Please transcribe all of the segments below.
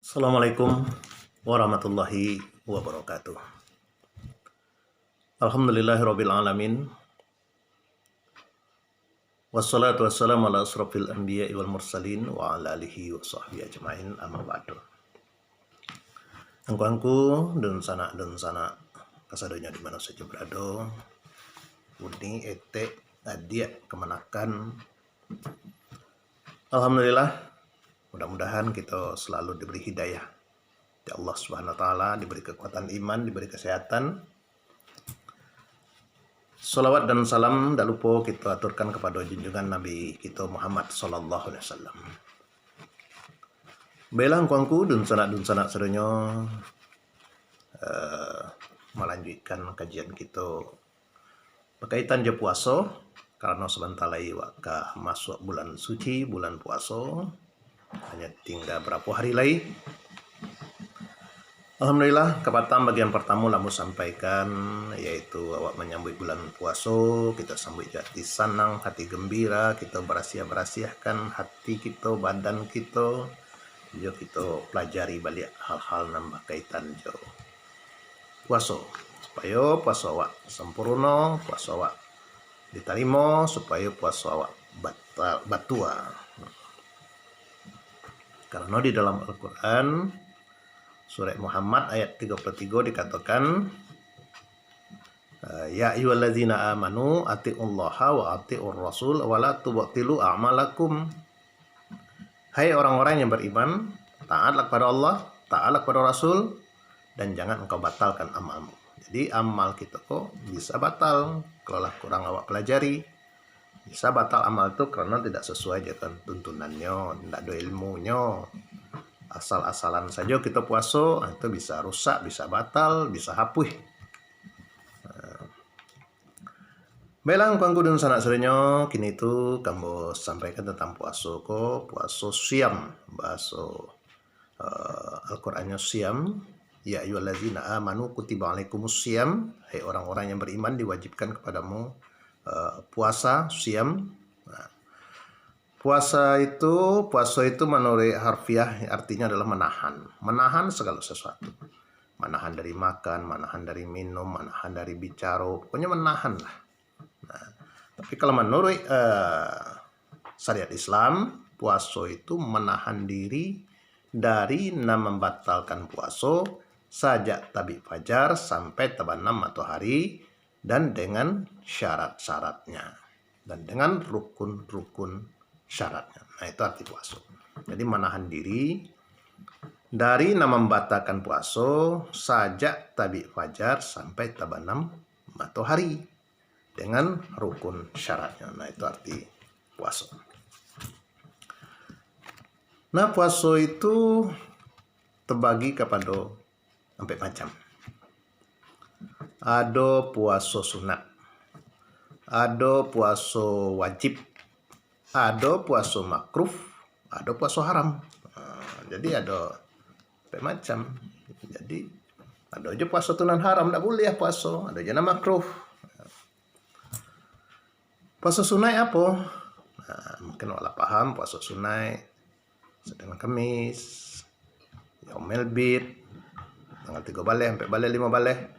Assalamualaikum warahmatullahi wabarakatuh. Alhamdulillahirabbil alamin. Wassalatu wassalamu ala asrofil anbiya'i wal mursalin wa ala alihi wa sahbihi ajma'in, amma ba'du. Angku dan sana kasadonya di mana saja berada. Uni ete adia kemanakan. Alhamdulillah, mudah-mudahan kita selalu diberi hidayah ya Allah Subhanahu wa taala, diberi kekuatan iman, diberi kesehatan. Salawat dan salam tak lupa kita aturkan kepada junjungan Nabi kita Muhammad sallallahu alaihi wasallam. Belang kuangku dun sanak sedonya melanjutkan kajian kita berkaitan je puasa, karena sebentar lagi waktu masuk bulan suci, bulan puasa. Hanya tinggal berapa hari lagi. Alhamdulillah, kepatan bagian pertama lamu sampaikan, yaitu awak menyambut bulan puasa, kita sambut hati senang, hati gembira, kita berasiah-berasiahkan hati kita, badan kita, jo kita pelajari balik hal-hal nambah kaitan jo puasa, supaya puasa awak sempurna, puasa awak diterima, supaya puasa awak batua. Karena di dalam Al-Quran Surat Muhammad ayat 33 dikatakan, ya ayyuhallazina amanu atiullaha wa atiur rasul wa la tubtilu a'malakum. Hai orang-orang yang beriman, taatlah kepada Allah, taatlah kepada Rasul, dan jangan engkau batalkan amalmu. Jadi amal kita kok bisa batal kalau kurang awak pelajari. Bisa batal amal itu karena tidak sesuai dengan tuntunannya, tidak ada ilmunya. Asal-asalan saja kita puasa, itu bisa rusak, bisa batal, bisa hapus. Belang kuangku dan sanak serinya, kini itu kamu sampaikan tentang puasa ko, puasa siam, bahasa Al-Qur'annya siam. Ya ayyuhallazina amanu kutiba alaikumus siam, hai orang-orang yang beriman diwajibkan kepadamu puasa siam. Puasa itu menurut harfiah artinya adalah menahan segala sesuatu. Menahan dari makan, menahan dari minum, menahan dari bicara, pokoknya menahan lah. Nah, tapi kalau menurut syariat Islam, puasa itu menahan diri dari membatalkan puasa sejak tabik fajar sampai terbenam matahari, dan dengan syarat-syaratnya dan dengan rukun-rukun syaratnya. Nah, itu arti puasa. Jadi menahan diri dari membatalkan puasa sejak tabik fajar sampai terbenam matahari dengan rukun syaratnya. Nah, itu arti puasa. Nah, puasa itu terbagi kepada 4 macam. Ada puasa sunat, ada puasa wajib, ada puasa makruh, ada puasa haram. Jadi ada 4 macam. Jadi ada aja puasa tunan haram, tak boleh puasa. Ada aja makruh. Puasa sunai apa? Nah, mungkin wala paham puasa sunai sedang Kamis, Yaumil Bid, tanggal 3 baleh sampai baleh 5 baleh.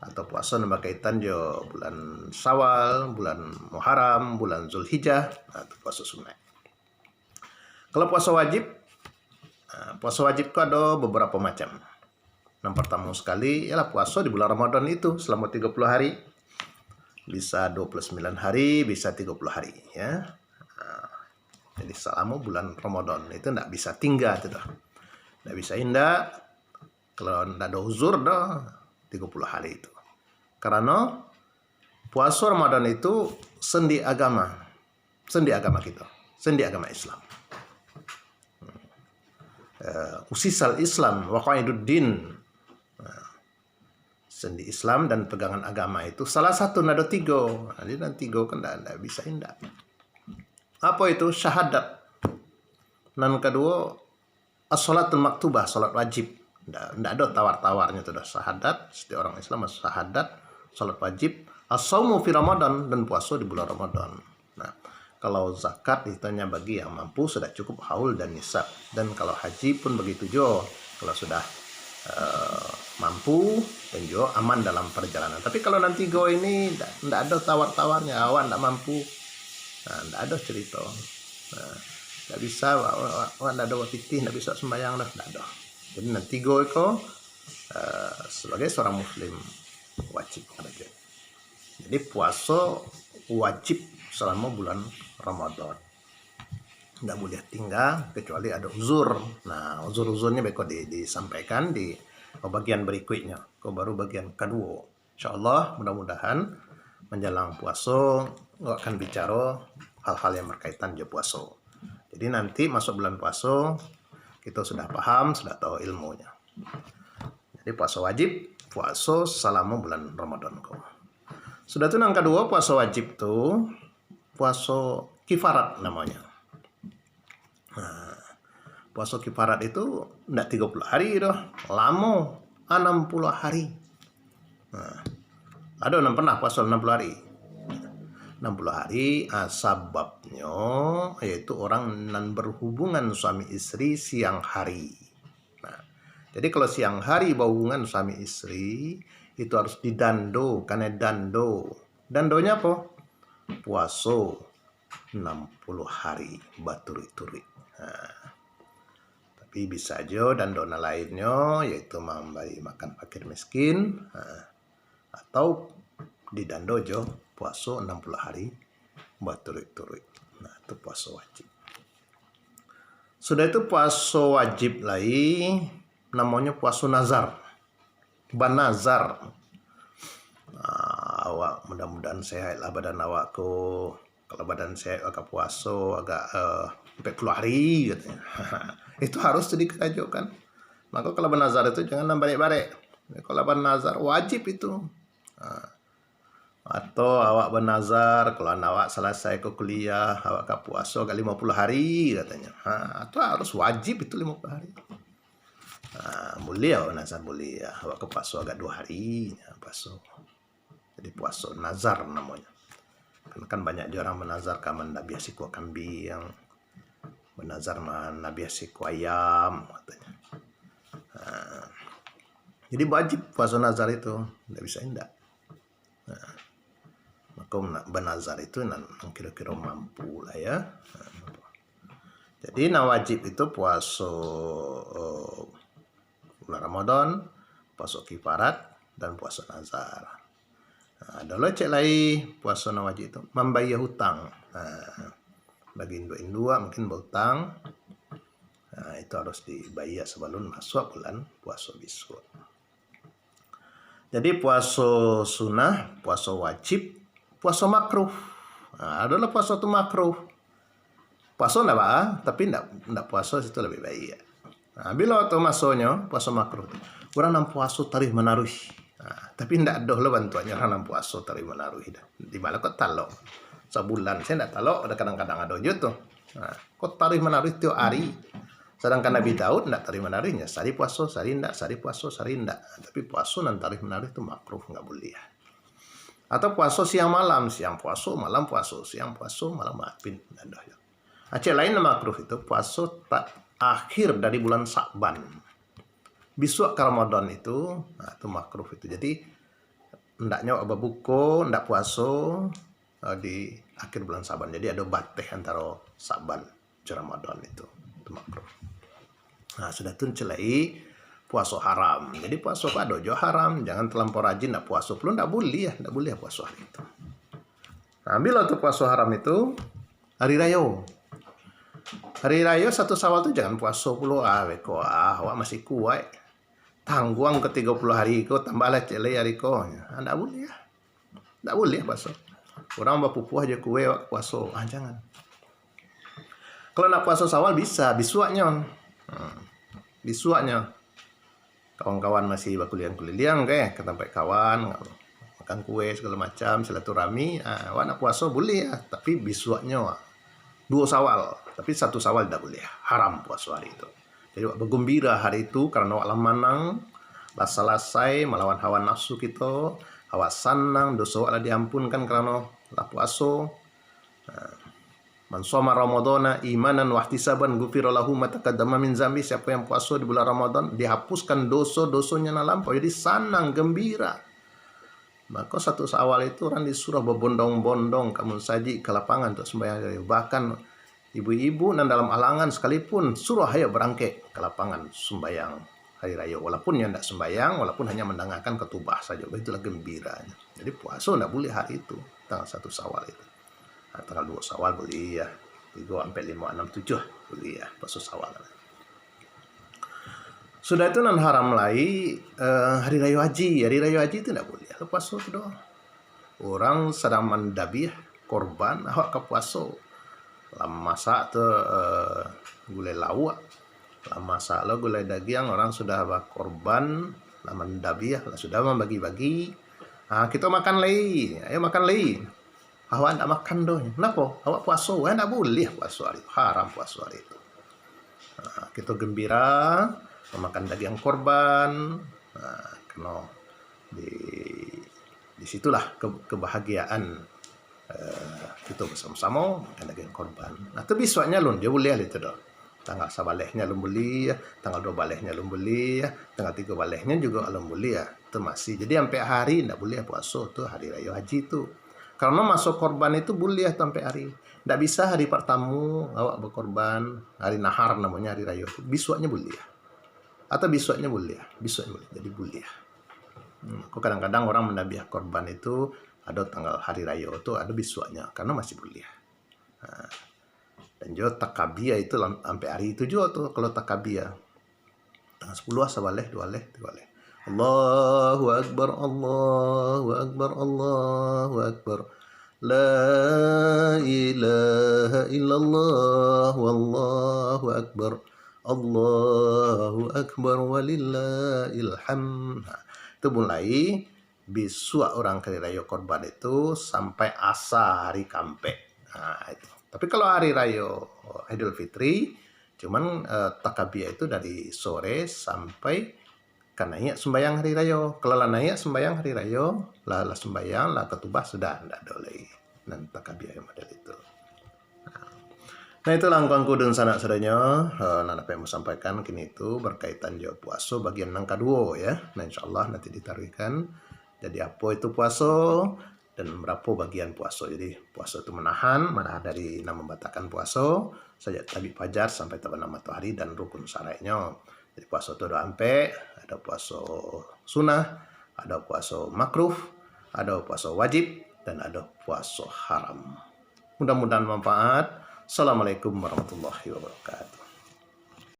Atau puasa yang berkaitan jo bulan Syawal, bulan Muharram, bulan Zulhijjah, atau puasa sunat. Kalau puasa wajib itu ada beberapa macam. Yang pertama sekali ialah puasa di bulan Ramadan itu selama 30 hari. Bisa 29 hari, bisa 30 hari ya. Jadi selama bulan Ramadan itu tidak bisa tinggal itu dah. Tidak bisa indah kalau tidak ada uzur dah 30 hari itu. Karena puasa Ramadan itu sendi agama kita, sendi agama Islam. Usisal Islam wa qaiduddin. Sendi Islam dan pegangan agama itu salah satu, ada 3. Jadi nanti 3 kan tidak bisa indah. Apa itu? Syahadat. Dan kedua, as-salatul maktubah, salat wajib. Tidak ada tawar-tawarnya itu dah. Syahadat, setiap orang Islam syahadat, salat wajib, as-saumu fi Ramadan, dan puasa di bulan Ramadan. Nah, kalau zakat itu hanya bagi yang mampu sudah cukup haul dan nisab. Dan kalau haji pun begitu juga. Kalau sudah mampu dan juga aman dalam perjalanan. Tapi kalau nanti go ini tidak ada tawar-tawarnya, awak tidak mampu, tidak ada cerita. Tidak bisa, awak tidak ada waktu, tidak bisa sembahyang, tidak ada. Jadi nanti go itu sebagai seorang muslim wajib aja. Jadi puasa wajib selama bulan Ramadan. Tidak boleh tinggal kecuali ada uzur. Nah, uzur-uzurnya baik disampaikan di bagian berikutnya. Baru bagian kedua. Insyaallah mudah-mudahan menjelang puasa nggak akan bicara hal-hal yang berkaitan dengan puasa. Jadi nanti masuk bulan puasa kita sudah paham, sudah tahu ilmunya. Jadi puasa wajib, puasa selama bulan Ramadan. Sudah itu yang kedua, puasa wajib tuh puasa kifarat namanya. Nah, puasa kifarat itu enggak 30 hari dah, lama 60 hari. Nah, ada yang pernah puasa 60 hari. 60 hari sebabnya yaitu orang nan berhubungan suami istri siang hari. Nah, jadi kalau siang hari berhubungan suami istri itu harus didando, karena dandonya apa? Puasa 60 hari baturi-turi. Nah, tapi bisa aja dana lainnya yaitu memberi makan fakir miskin, atau didando aja puasa 60 hari baturi-turi. Nah, itu puasa wajib. Sudah itu puasa wajib lagi namanya puasa nazar. Banazar. Awak mudah-mudahan sehat lah badan awakku. Kalau badan sehat agak puasa agak 40 hari katanya. Itu harus dikerajukan. Maka kalau bernazar itu jangan balik-balik. Kalau bernazar wajib itu. Atau awak bernazar kalau awak selesai ke kuliah awak ke puasa agak 50 hari katanya. Itu harus wajib itu 50 hari. Boleh awak nazar boleh ya. Awak ke puasa agak 2 hari puasa. Jadi puasa nazar namanya. Kan banyak orang menazar kaman nabi asiku kambing, menazar nabi asiku ayam katanya. Jadi wajib puasa nazar itu, tidak bisa indah. Maka bernazar itu kira-kira mampu lah ya. Jadi wajib itu puasa bulan Ramadan, puasa kifarat dan puasa nazar. Ada cek lagi puasa wajib itu membayar hutang. Bagi indua mungkin berhutang, itu harus dibayar sebelum masuk bulan puasa besok. Jadi puasa sunnah, puasa wajib, puasa makruh. Adalah puasa itu makruh. Puasa enggak apa, tapi enggak puasa itu lebih baik. Bila itu masuknya puasa makruh, orang nam puasa tarikh menaruh. Tapi tidak ada lah bantuannya orang puasa tarik menaruh di mana kok talok sebulan saya tidak talok, ada kadang-kadang ada gitu. Kok tarik menaruh tiap hari, sedangkan Nabi Daud tidak tarik menaruhnya sehari puasa sehari tidak, sehari puasa sehari tidak. Tapi puasa dan tarik menaruh itu makruh, nggak boleh. Atau puasa siang malam, siang puasa malam puasa, siang puasa malam maafin ada. Aceh lain makruh itu puasa akhir dari bulan Sa'ban. Besok ke Ramadan itu makruh itu. Jadi hendaknya berbuka, hendak puasa di akhir bulan Sa'ban. Jadi ada bateh antara Sa'ban dan Ramadan itu makruh. Sudah tu celai puasa haram. Jadi puasa pada jo haram, jangan terlampau rajin nak puasa. Belum tidak boleh puasa hari itu. Bila tu puasa haram itu hari raya. Hari raya 1 Syawal tu jangan puasa puluh awak masih kuat. Tangguang ke 30 hari ko tambahlah celai hari ko. Enggak boleh ya. Enggak boleh puasa. Orang berpupuh aja kue puasa. Jangan. Kalau nak puasa Syawal bisa, bisuaknya. Bisuaknya. Kawan-kawan masih berkuliah-kuliah ke tempat kawan, makan kue segala macam, silaturahmi. Awak nak puasa boleh ya, tapi bisuaknya 2 Syawal, tapi 1 Syawal tidak boleh. Haram puasa hari itu. Jadi bergembira hari itu karena awak menang, lah selesai melawan hawa nafsu kita, awak senang, dosa awak diampunkan karena lah puasa. Man shoma ramadhana imanan wa ihtisaban ghufira lahu ma taqaddama min zambi. Siapa yang puasa di bulan Ramadan dihapuskan dosa-dosanya yang lampau. Jadi senang, gembira. Maka 1 Syawal itu orang disuruh berbondong-bondong kamun saji ke lapangan untuk sembahyang. Bahkan ibu-ibu dan dalam alangan sekalipun suruh ayo berangkat ke lapangan sembahyang hari raya. Walaupun yang tidak sembahyang, walaupun hanya mendengarkan ketubah saja. Itulah gembiranya. Jadi puasa tidak boleh hari itu, tanggal 1 Syawal itu. Nah, tanggal 2 Syawal boleh ya. 3 sampai 5, 6, 7 boleh ya puasa Syawal. Sudah itu nan haram lagi hari raya haji. Hari raya haji itu tidak boleh puasa itu doang. Orang sedang mendabih korban awak ke puasa. Lama masak tu gulai lawak. Lama masak lo gulai daging, orang sudah korban, lama mendabih, sudah membagi-bagi. Nah, kita makan lagi. Ayo makan lagi. Awak tidak makan doang. Kenapa? Awak puasa. Tidak boleh puasa hari itu. Haram puasa hari itu. Nah, kita gembira memakan daging korban. Nah, kena di situlah kebahagiaan kita bersama-sama makan daging korban. Nah, tu besoknya lun dia boleh itu dah. Tanggal sabalehnya lun boleh, tanggal 2 balehnya lun boleh, tanggal 3 balehnya juga lun boleh ya. Itu masih. Jadi sampai hari tidak boleh puasa tu hari raya haji tu. Karena masuk korban itu boleh sampai hari. Tidak bisa hari pertama awak berkorban, hari nahar namanya hari raya. Besoknya boleh. Atau besoknya boleh. Besoknya boleh. Jadi boleh. Kadang-kadang orang mendabiah korban itu ada tanggal hari raya itu ada besoknya karena masih boleh. Dan juga takabiyah itu sampai hari itu juga tuh kalau takabiyah. Tanggal 10 sabaleh, 2 leh, 3 leh. Allahu Akbar, Allahu Akbar, Allahu Akbar. La ilaha illallah, wallahu Akbar. Allahu Akbar walillahil hamd. Itu mulai besok orang hari raya korban itu sampai asa hari kampe. Nah, itu. Tapi kalau hari raya Idul Fitri, cuman takabiyah itu dari sore sampai naik sembahyang hari raya. Kalau lah naik sembahyang hari raya, lah sembahyang, lah ketubah sudah tidak ada lagi. Dan takabiyah yang model itu. Nah itu langkangku dan sanak saudaranya. Nah apa yang mau sampaikan kini itu berkaitan jawab puasa bagian yang kedua ya. Nah insyaallah nanti ditaruhkan. Jadi apa itu puasa dan berapa bagian puasa. Jadi puasa itu menahan dari membatalkan puasa sejak tabik fajar sampai terbenam matahari dan rukun syaratnya. Jadi puasa itu ada ampe, ada puasa sunnah, ada puasa makruh, ada puasa wajib, dan ada puasa haram. Mudah-mudahan manfaat. Assalamualaikum warahmatullahi wabarakatuh.